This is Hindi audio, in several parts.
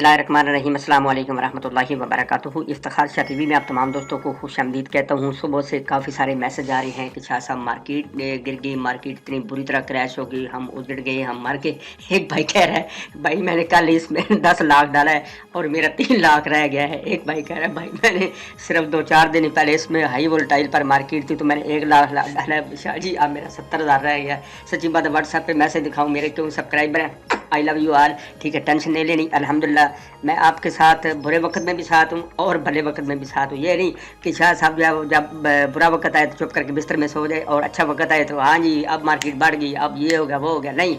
बिस्मिल्लाहिर्रहमानिर्रहीम अस्सलाम वालेकुम रहमतुल्लाहि व बरकातुहू। इफ्तिखार शाह टीवी में आप तमाम दोस्तों को खुशामदीद कहता हूँ। सुबह से काफ़ी सारे मैसेज आ रहे हैं कि शाह साहब मार्केट गिर गई, मार्केट इतनी बुरी तरह क्रैश हो गई, हम उजड़ गए, हम मर गए। एक भाई कह रहा है भाई मैंने कल इसमें 10 लाख डाला है और मेरा 3 लाख रह गया है। एक भाई कह रहा है भाई मैंने सिर्फ 2-4 दिन पहले इसमें हाई वोल्टाइल पर मार्केट थी तो मैंने 1 लाख डाला है। शाह जी अब मेरा 70,000 रह गया। सच्ची बात है, व्हाट्सएप पे मैसेज दिखाऊँ मेरे क्यों सब्सक्राइबर हैं। I love you all. ठीक है, टेंशन नहीं लेनी। अल्हम्दुलिल्लाह मैं आपके साथ बुरे वक्त में भी साथ हूँ और भले वक्त में भी साथ हूँ। ये नहीं कि शाह साहब जब बुरा वक्त आए तो चुप करके बिस्तर में सो जाए और अच्छा वक्त आए तो हाँ जी अब मार्केट बढ़ गई, अब ये हो गया वो हो गया। नहीं,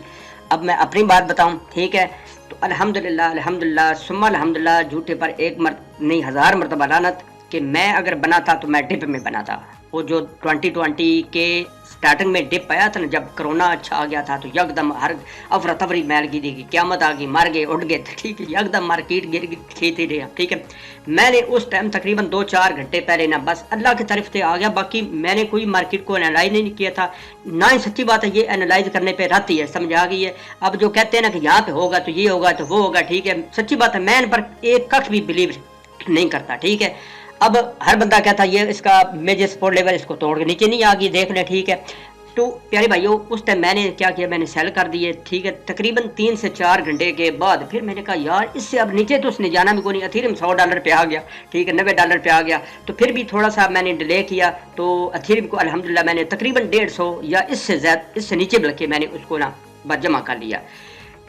अब मैं अपनी बात बताऊँ, ठीक है। तो अल्हम्दुलिल्लाह अल्हम्दुलिल्लाह सुम्मा अल्हम्दुलिल्लाह, झूठे पर एक नहीं 1000 मरतबा लानत कि मैं अगर बना था तो मैं डिप में बना था। वो जो 2020 के स्टार्टिंग में डिप आया था ना, जब कोरोना अच्छा आ गया था तो यकदम हर अफरा तफरी मैल की देगी, क्यामत आ गई, मर गए उठ गए, ठीक है, यकदम मार्केट गिर गई, खेती रहा। ठीक है, मैंने उस टाइम तकरीबन 2-4 घंटे पहले ना बस अल्लाह की तरफ से आ गया, बाकी मैंने कोई मार्केट को एनालाइज नहीं किया था ना ही। सच्ची बात है, ये एनालाइज करने पे रहती है, समझ आ गई है। अब जो कहते हैं ना कि यहाँ पे होगा तो ये होगा तो वो होगा, ठीक है, सच्ची बात है, मैं इन पर एक कख भी बिलीव नहीं करता। ठीक है, अब हर बंदा कहता ये इसका मेजर सपोर्ट लेवल इसको तोड़ के नीचे नहीं आ गई, देख ले। ठीक है, तो प्यारे भाइयों उस टाइम मैंने क्या किया, मैंने सेल कर दिए। ठीक है, तकरीबन 3 से 4 घंटे के बाद फिर मैंने कहा यार इससे अब नीचे तो उसने जाना भी कोई नहीं। अथीरियम $100 पे आ गया, ठीक है, $90 पे आ गया। तो फिर भी थोड़ा सा मैंने डिले किया तो अथीरियम को अल्हम्दुलिल्लाह मैंने तकरीबन 150 या इससे ज़्यादा, इससे नीचे बल्कि मैंने उसको ना जमा कर लिया।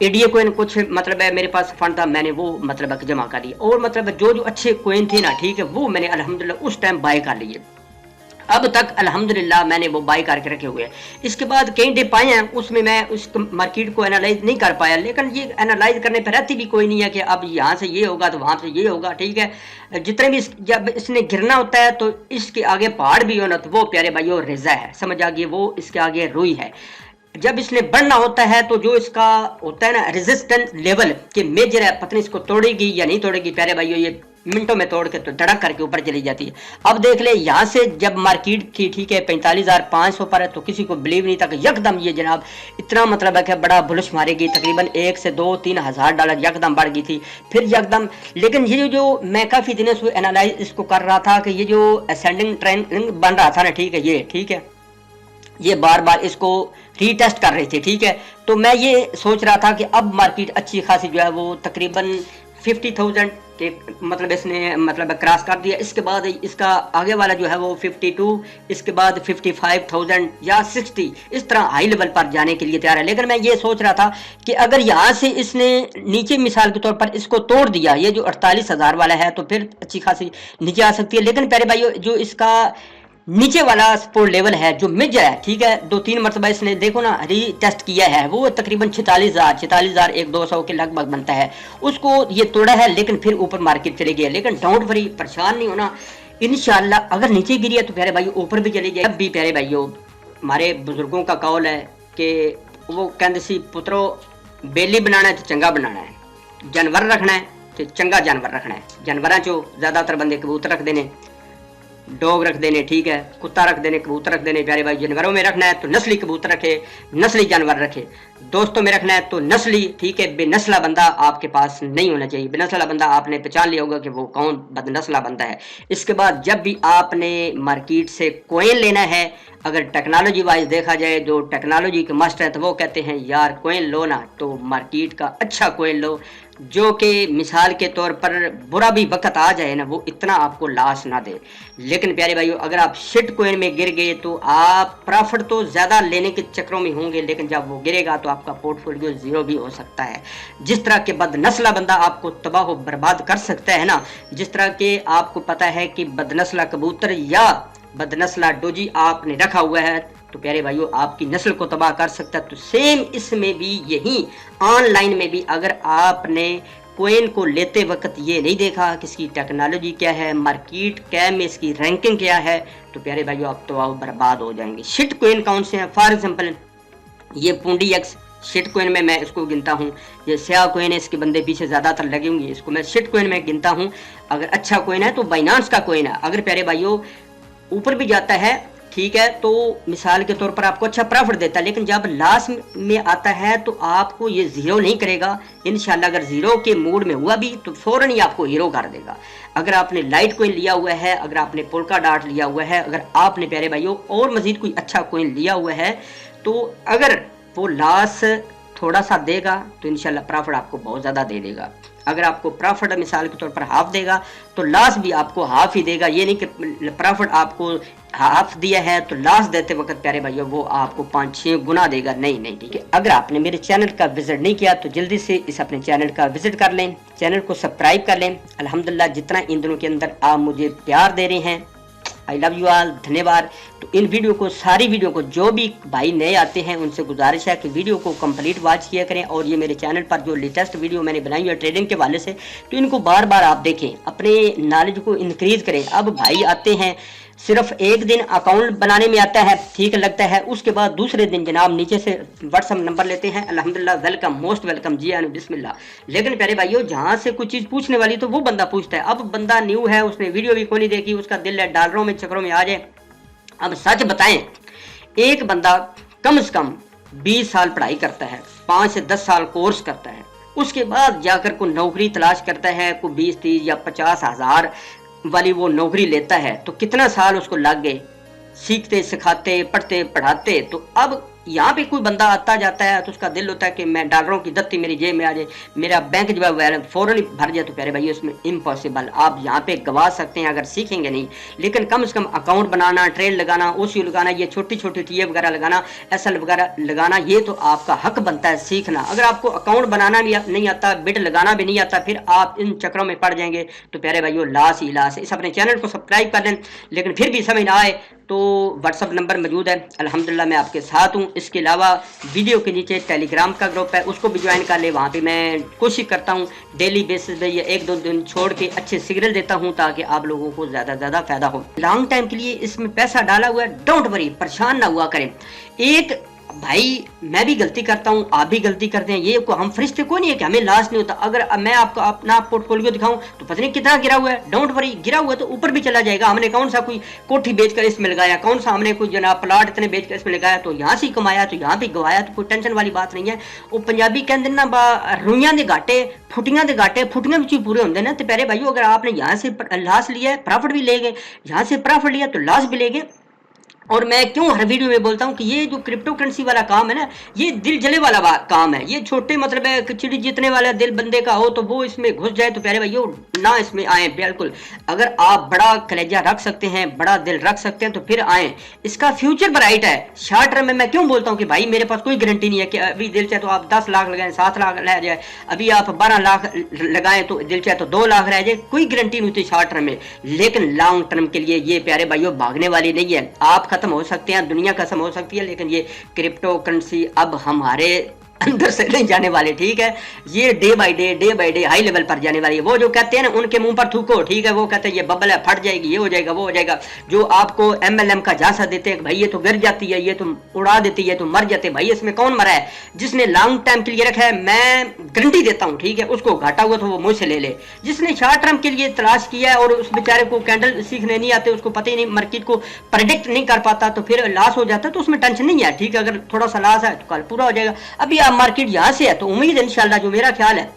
एडीए कोइन कुछ मतलब है मेरे पास फंड था, मैंने वो मतलब जमा कर लिया और मतलब जो जो अच्छे कोइन थे ना, ठीक है, वो मैंने अल्हम्दुलिल्लाह उस टाइम बाय कर लिए। अब तक अल्हम्दुलिल्लाह मैंने वो बाय करके रखे हुए हैं। इसके बाद कई डिप आए हैं, उसमें मैं उस मार्केट को एनालाइज नहीं कर पाया, लेकिन ये एनालाइज करने पर रहती भी कोई नहीं है कि अब यहाँ से ये होगा तो वहाँ से ये होगा। ठीक है, जितने भी जब इसने गिरना होता है तो इसके आगे पहाड़ भी हो ना तो वो प्यारे भाइयों रेजा है, समझ आ गई, वो इसके आगे रुई है। जब इसने बढ़ना होता है तो जो इसका होता है ना रेजिस्टेंस लेवल के मेजर है, पत्नी इसको तोड़ेगी या नहीं तोड़ेगी। प्यारे भाइयों ये मिनटों में तोड़ के तो धड़क करके ऊपर चली जाती है। अब देख ले यहाँ से जब मार्केट थी, ठीक है, 45,500 पर है तो किसी को बिलीव नहीं था कि यकदम ये जनाब इतना मतलब है कि बड़ा बुलिश मारेगी। तकरीबन 1 से 2-3 हज़ार डॉलर यकदम बढ़ गई थी फिर यकदम। लेकिन ये जो मैं काफ़ी दिनों से एनालाइज इसको कर रहा था कि ये जो असेंडिंग ट्रेंड बन रहा था ना, ठीक है, ये ठीक है, ये बार बार इसको रीटेस्ट कर रहे थे। ठीक है, तो मैं ये सोच रहा था कि अब मार्केट अच्छी खासी जो है वो तकरीबन 50,000 के मतलब इसने मतलब क्रॉस कर दिया। इसके बाद इसका आगे वाला जो है वो 52, इसके बाद 55,000 या 60 इस तरह हाई लेवल पर जाने के लिए तैयार है। लेकिन मैं ये सोच रहा था कि अगर यहाँ से इसने नीचे मिसाल के तौर पर इसको तोड़ दिया, ये जो 48,000 वाला है, तो फिर अच्छी खासी नीचे आ सकती है। लेकिन प्यारे भाइयों जो इसका नीचे वाला सपोर्ट लेवल है जो मिज है, ठीक है, 2-3 मरतबा इसने देखो ना री टेस्ट किया है, वो तकरीबन 46,000 1-200 के लगभग बनता है, उसको ये तोड़ा है। लेकिन फिर ऊपर मार्केट चले गया। लेकिन डोंट वरी, परेशान नहीं होना, इंशाल्लाह अगर नीचे गिरी है तो प्यारे भाइयों ऊपर भी चले जाए। अब भी प्यारे भाइयों हमारे बुजुर्गों का कौल है कि वो कहते सी पुत्रो बेली बनाना है तो चंगा बनाना है, जानवर रखना है तो चंगा जानवर रखना है। जानवरों चो ज्यादातर बंदे कबूतर रख देने, डॉग रख देने, ठीक है, कुत्ता रख देने, कबूतर रख देने। प्यारे भाई जानवरों में रखना है तो नस्ली कबूतर रखे, नस्ली जानवर रखे। दोस्तों में रखना है तो नस्ली, ठीक है, बेनस्ला बंदा आपके पास नहीं होना चाहिए। बेनस्ला बंदा आपने पहचान लिया होगा कि वो कौन बदनस्ला बंदा है। इसके बाद जब भी आपने मार्केट से कोइन लेना है, अगर टेक्नोलॉजी वाइज देखा जाए, जो टेक्नोलॉजी के मास्टर है तो वो कहते हैं यार कोइन लो ना तो मार्केट का अच्छा कोइन लो, जो कि मिसाल के तौर पर बुरा भी वक्त आ जाए ना वो इतना आपको लॉस ना दे। लेकिन प्यारे भाइयों अगर आप शिट कोइन में गिर गए तो आप प्रॉफिट तो ज़्यादा लेने के चक्करों में होंगे, लेकिन जब वो गिरेगा तो आपका पोर्टफोलियो ज़ीरो भी हो सकता है। जिस तरह के बदनस्ला बंदा आपको तबाह बर्बाद कर सकता है ना, जिस तरह के आपको पता है कि बदनस्ला कबूतर या बदनस्ला डोजी आपने रखा हुआ है तो प्यारे भाइयों आपकी नस्ल को तबाह कर सकता है। तो सेम इसमें भी यही ऑनलाइन में भी अगर आपने कोइन को लेते वक्त ये नहीं देखा कि इसकी टेक्नोलॉजी क्या है, मार्केट कैप में इसकी रैंकिंग क्या है, तो प्यारे भाइयों आप तो बर्बाद हो जाएंगे। शिट कोइन कौन से हैं? फॉर एग्जांपल ये पूंडी एक्स शिट कोइन में मैं इसको गिनता हूँ। ये स्याह कोइन है, इसके बंदे पीछे ज़्यादातर लगे होंगे, इसको मैं शिट कोइन में गिनता हूँ। अगर अच्छा कोइन है तो बाइनांस का कोइन है। अगर प्यारे भाइयों ऊपर भी जाता है, ठीक है, तो मिसाल के तौर पर आपको अच्छा प्रॉफिट देता है, लेकिन जब लॉस में आता है तो आपको ये जीरो नहीं करेगा इंशाल्लाह। अगर जीरो के मूड में हुआ भी तो फौरन ही आपको हीरो कर देगा। अगर आपने लाइट कोइन लिया हुआ है, अगर आपने पोल्का डॉट लिया हुआ है, अगर आपने प्यारे भाइयों और मजीद कोई अच्छा कोइन लिया हुआ है, तो अगर वो लॉस थोड़ा सा देगा तो इंशाल्लाह प्रॉफिट आपको बहुत ज़्यादा दे देगा। अगर आपको प्रॉफिट मिसाल के तौर पर हाफ देगा तो लॉस भी आपको हाफ ही देगा। ये नहीं कि प्रॉफिट आपको हाफ दिया है तो लॉस देते वक्त प्यारे भाइयों वो आपको 5-6 गुना देगा, नहीं नहीं, ठीक है। अगर आपने मेरे चैनल का विजिट नहीं किया तो जल्दी से इस अपने चैनल का विजिट कर लें, चैनल को सब्सक्राइब कर लें। अल्हम्दुलिल्लाह जितना इन दिनों के अंदर आप मुझे प्यार दे रहे हैं, आई लव यू ऑल, धन्यवाद। तो इन वीडियो को, सारी वीडियो को, जो भी भाई नए आते हैं उनसे गुजारिश है कि वीडियो को कंप्लीट वॉच किया करें। और ये मेरे चैनल पर जो लेटेस्ट वीडियो मैंने बनाई है ट्रेडिंग के हवाले से, तो इनको बार बार आप देखें, अपने नॉलेज को इंक्रीज करें। अब भाई आते हैं सिर्फ एक दिन अकाउंट बनाने में आता है, ठीक लगता है, उसके बाद दूसरे दिन जनाब नीचे से व्हाट्सअप नंबर लेते हैं, अल्हम्दुलिल्लाह वेलकम, मोस्ट वेलकम, जी आन बिस्मिल्लाह। लेकिन प्यारे भाइयों जहाँ से कुछ चीज़ पूछने वाली तो वो बंदा पूछता है। अब बंदा न्यू है, उसने वीडियो भी कोई नहीं देखी, उसका दिल है डॉलरों में चक्करों में आ जाए। अब सच बताएं, एक बंदा कम से कम 20 साल पढ़ाई करता है, 5 से 10 साल कोर्स करता है, उसके बाद जाकर कोई नौकरी तलाश करता है, कोई 20-30 या 50 हज़ार वाली वो नौकरी लेता है, तो कितना साल उसको लग गए सीखते सिखाते पढ़ते पढ़ाते। तो अब यहाँ पे कोई बंदा आता जाता है तो उसका दिल होता है कि मैं डॉलरों की दत्ती मेरी जेब में आ जाए, मेरा बैंक जो है फौरन ही भर जाए। तो प्यारे भाई उसमें इम्पॉसिबल, आप यहाँ पे गवा सकते हैं अगर सीखेंगे नहीं, लेकिन कम से कम अकाउंट बनाना, ट्रेड लगाना, ओसी लगाना, ये छोटी छोटी टीए वगैरह लगाना, एसएल वगैरह लगाना, ये तो आपका हक बनता है सीखना। अगर आपको अकाउंट बनाना भी नहीं आता, बिड लगाना भी नहीं आता, फिर आप इन चक्रों में पड़ जाएंगे तो प्यारे भाइयों लॉस ही लॉस है। इस अपने चैनल को सब्सक्राइब कर लें, लेकिन फिर भी समझ ना आए तो व्हाट्सअप नंबर मौजूद है, अल्हम्दुलिल्लाह मैं आपके साथ हूँ। इसके अलावा वीडियो के नीचे टेलीग्राम का ग्रुप है, उसको भी ज्वाइन कर ले। वहाँ पे मैं कोशिश करता हूँ डेली बेसिस पे या 1-2 दिन छोड़ के अच्छे सिग्नल देता हूँ ताकि आप लोगों को ज़्यादा से ज़्यादा फायदा हो। लॉन्ग टाइम के लिए इसमें पैसा डाला हुआ है, डोंट वरी, परेशान ना हुआ करें। एक भाई मैं भी गलती करता हूँ, आप भी गलती करते हैं, ये को हम फरिश्ते को नहीं है कि हमें लॉस नहीं होता। अगर मैं आपको अपना पोर्टफोलियो दिखाऊं तो पता नहीं कितना गिरा हुआ है, डोंट वरी, गिरा हुआ है तो ऊपर भी चला जाएगा। हमने कौन सा कोई कोठी बेचकर इसमें लगाया, कौन सा हमने कोई जनाब प्लाट इतने बेचकर इसमें लगाया, तो यहाँ से कमाया तो यहाँ भी गवाया, तो कोई टेंशन वाली बात नहीं है। वो पंजाबी कहते ना रुइयां दे घाटे फुटियां दे घाटे, फुटियां भी पूरे होंगे ना। तो प्यारे भाइयों अगर आपने यहाँ से लॉस लिया है प्रॉफिट भी ले गए, यहाँ से प्रॉफिट लिया तो लॉस भी ले गए। और मैं क्यों हर वीडियो में बोलता हूँ कि ये जो क्रिप्टो करेंसी वाला काम है ना, ये दिल जले वाला काम है। ये छोटे मतलब है चिड़ी जीतने वाला दिल बंदे का हो तो वो इसमें घुस जाए तो प्यारे भाइयों ना इसमें आए बिल्कुल। अगर आप बड़ा कलेजा रख सकते हैं, बड़ा दिल रख सकते हैं तो फिर आए, इसका फ्यूचर ब्राइट है। शॉर्ट टर्म में मैं क्यों बोलता हूँ कि भाई मेरे पास कोई गारंटी नहीं है कि अभी दिल चाहे तो आप 10 लाख लगाएं 7 लाख रह जाए, अभी आप 12 लाख लगाएं तो दिल चाहे तो 2 लाख रह जाए, कोई गारंटी नहीं होती शॉर्ट टर्म में। लेकिन लॉन्ग टर्म के लिए ये प्यारे भाइयों भागने वाली नहीं है। आप खत्म हो सकते हैं, दुनिया खत्म हो सकती है, लेकिन ये क्रिप्टो करेंसी अब हमारे अंदर से नहीं जाने वाले, ठीक है। ये day by day high level पर जाने वाली है। वो जो कहते हैं ना उनके मुंह पर थूको, ठीक है, वो कहते हैं ये बबल है, फट जाएगी, ये हो जाएगा, वो हो जाएगा। जो आपको MLM का झांसा देते हैं भाई ये तो गिर जाती है, ये तो उड़ा देती है, तो मर जाते भाई, इसमें कौन मरा है? जिसने लॉन्ग टाइम के लिए रखा है मैं गारंटी देता हूँ, ठीक है, उसको घाटा हुआ तो वो मुझसे ले ले। जिसने शॉर्ट टर्म के लिए तलाश किया है और उस बेचारे को कैंडल सीखने नहीं आते, उसको पता ही नहीं, मार्केट को प्रेडिक्ट नहीं कर पाता, तो फिर लॉस हो जाता है, तो उसमें टेंशन नहीं है, ठीक है। अगर थोड़ा सा लॉस है तो कल पूरा हो जाएगा। अभी आप मार्केट यहाँ से है तो उम्मीद है इंशाल्लाह, जो मेरा ख्याल है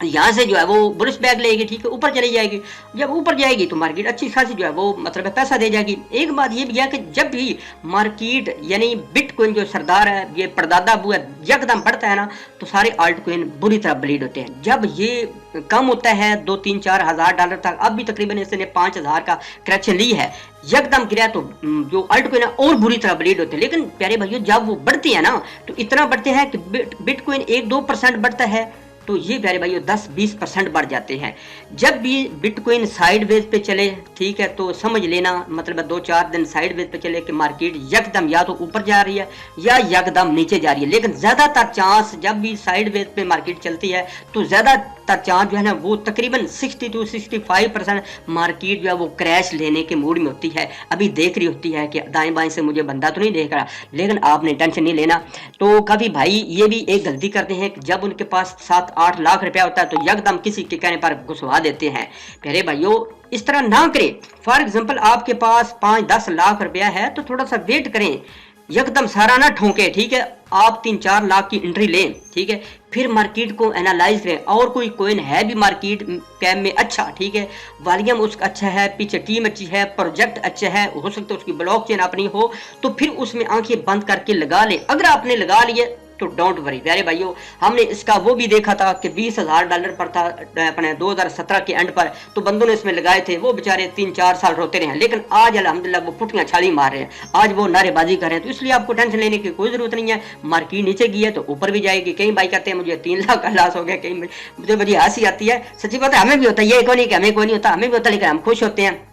यहाँ से जो है वो बुलिश बैग लेगी, ठीक है, ऊपर चली जाएगी। जब ऊपर जाएगी तो मार्केट अच्छी खासी जो है वो मतलब पैसा दे जाएगी। एक बात ये भी है कि जब भी मार्केट यानी बिटकॉइन जो सरदार है, ये परदादा अबू है, यकदम बढ़ता है ना तो सारे आल्ट कॉइन बुरी तरह ब्लीड होते हैं। जब ये कम होता है 2-3-4 हज़ार डॉलर तक, अब भी तकरीबन इसने 5,000 का करेक्शन ली है, यकदम गिरा तो जो अल्ट कॉइन है और बुरी तरह ब्लीड होते हैं। लेकिन प्यारे भाइयों जब वो बढ़ती है ना तो इतना बढ़ते हैं कि बिटकॉइन 1-2% बढ़ता है तो ये प्यारे भाइयों 10-20% बढ़ जाते हैं। जब भी बिटकॉइन साइडवेज पे चले, ठीक है, तो समझ लेना मतलब 2-4 दिन साइडवेज पे चले कि मार्केट यकदम या तो ऊपर जा रही है या यकदम नीचे जा रही है। लेकिन ज़्यादातर चांस जब भी साइडवेज पे मार्केट चलती है तो ज़्यादा चांस जो है ना वो तकरीबन 60 to 65% मार्केट जो है वो क्रैश लेने के मूड में होती है, अभी देख रही होती है कि दाएं बाएं से मुझे बंदा तो नहीं देख रहा, लेकिन आपने टेंशन नहीं लेना। तो काफ़ी भाई ये भी एक गलती करते हैं कि जब उनके पास 7-8 लाख रुपया होता है तो यकदम किसी के कहने पर घुसवा देते हैं। प्यारे भाइयों, इस तरह ना करें। फॉर एग्जांपल आपके पास 5-10 लाख रुपया है तो थोड़ा सा वेट करें, यकदम सारा ना ठोंके, ठीक है। आप 3-4 लाख की एंट्री लें, ठीक है, फिर मार्केट को एनालाइज करें। और कोई कोइन है भी मार्केट कैप में अच्छा, ठीक है, वॉल्यूम उसका अच्छा है, पीछे टीम अच्छी है, प्रोजेक्ट अच्छा है, हो सकता है उसकी ब्लॉकचेन अपनी हो, तो फिर उसमें आंखें बंद करके लगा ले। अगर आपने लगा लिए तो डोंट वरी प्यारे भाइयों। हमने इसका वो भी देखा था कि $20,000 पर था अपने 2017 के एंड पर, तो बंदों ने इसमें लगाए थे, वो बेचारे 3-4 साल रोते रहे, लेकिन आज अल्हम्दुलिल्लाह वो पुठियां छाली मार रहे हैं, आज वो नारेबाजी कर रहे हैं। तो इसलिए आपको टेंशन लेने की कोई जरूरत नहीं है। मार्केट नीचे गई है तो ऊपर भी जाएगी। कई भाई कहते हैं मुझे 3 लाख का लॉस हो गया, कहीं मुझे बड़ी हंसी आती है। सच्ची बात है, हमें भी होता है, ये कोई नहीं कि हमें कोई नहीं होता, हमें भी होता, लेकिन हम खुश होते हैं।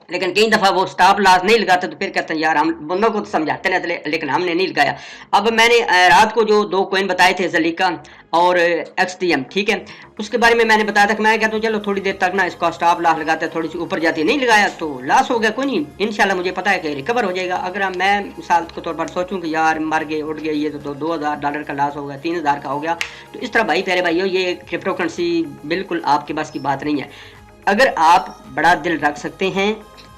लेकिन कई दफा वो स्टॉप लॉस नहीं लगाते तो फिर कहते हैं यार हम बंदों को तो समझाते रहते, लेकिन हमने नहीं लगाया। अब मैंने रात को जो 2 कॉइन बताए थे, जलीका और XTM, ठीक है, उसके बारे में मैंने बताया था कि मैं कहता हूँ चलो थोड़ी देर तक ना इसका स्टॉप लॉस लगाते हैं, थोड़ी सी ऊपर जाती है, नहीं लगाया तो लॉस हो गया। कोई नहीं, इंशाल्लाह मुझे पता है कि रिकवर हो जाएगा। अगर मैं मिसाल के तौर पर सोचूं कि यार मर गए उठ गए, ये तो $2,000 का लॉस हो गया, 3,000 का हो गया, तो इस तरह भाई प्यारे भाइयों ये क्रिप्टो करेंसी बिल्कुल आपके बस की बात नहीं है। अगर आप बड़ा दिल रख सकते हैं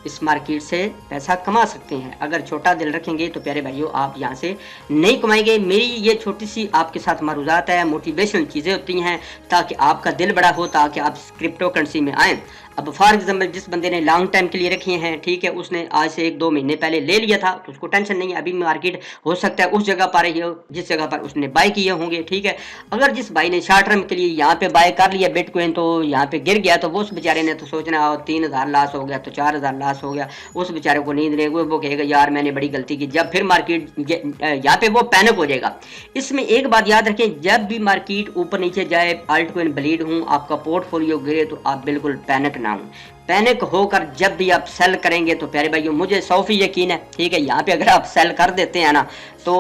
इस मार्केट से पैसा कमा सकते हैं, अगर छोटा दिल रखेंगे तो प्यारे भाइयों आप यहाँ से नहीं कमाएंगे। मेरी ये छोटी सी आपके साथ मारूजात है, मोटिवेशनल चीज़ें होती हैं ताकि आपका दिल बड़ा हो, ताकि आप क्रिप्टो करेंसी में आएँ। अब फॉर एग्जाम्पल जिस बंदे ने लॉन्ग टाइम के लिए रखे हैं, ठीक है, उसने आज से 1-2 महीने पहले ले लिया था तो उसको टेंशन नहीं है। अभी मार्केट हो सकता है उस जगह पर ही हो जिस जगह पर उसने बाय किए होंगे, ठीक है। अगर जिस भाई ने शॉर्ट टर्म के लिए यहाँ पे बाय कर लिया बिटकॉइन तो यहाँ पे गिर गया, तो वो उस बेचारे ने तो सोचना 3,000 लॉस हो गया तो 4,000 लॉस हो गया, उस बेचारे को नींद नहीं, वो कहेगा यार मैंने बड़ी गलती की। जब फिर मार्केट यहाँ पे वो पैनिक हो जाएगा। इसमें एक बात याद रखें, जब भी मार्केट ऊपर नीचे जाए, अल्ट कॉइन ब्लीड हूँ, आपका पोर्टफोलियो गिरे तो आप बिल्कुल पैनिक ना हो। पैनिक होकर जब भी आप सेल करेंगे तो प्यारे भाइयों मुझे 100% यकीन है, ठीक है, यहाँ पे अगर आप सेल कर देते हैं ना तो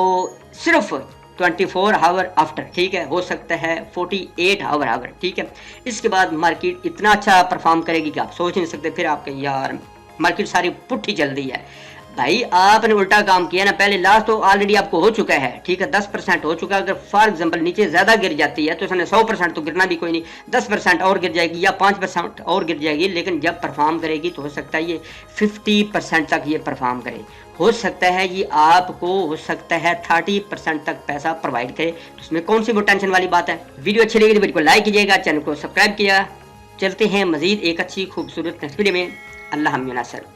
सिर्फ 24 आवर आफ्टर, ठीक है, हो सकता है 48 आवर, ठीक है, इसके बाद मार्केट इतना अच्छा परफॉर्म करेगी कि आप सोच नहीं सकते। फिर आपके यार मार्केट सारी पुट्ठी चल रही है, भाई आपने उल्टा काम किया ना। पहले लॉस तो ऑलरेडी आपको हो चुका है, ठीक है, 10% हो चुका है। अगर फॉर एग्जांपल नीचे ज्यादा गिर जाती है तो उसने 100% तो गिरना भी कोई नहीं, 10% और गिर जाएगी या 5% और गिर जाएगी, लेकिन जब परफॉर्म करेगी तो हो सकता है ये 50% तक ये परफॉर्म करे, हो सकता है ये आपको हो सकता है 30% तक पैसा प्रोवाइड करे। तो उसमें कौन सी वो टेंशन वाली बात है। वीडियो अच्छी लगी तो वीडियो को लाइक कीजिएगा, चैनल को सब्सक्राइब किया। चलते हैं मजीद एक अच्छी खूबसूरत नेक्स्ट वीडियो में। अल्लाह हम नासर।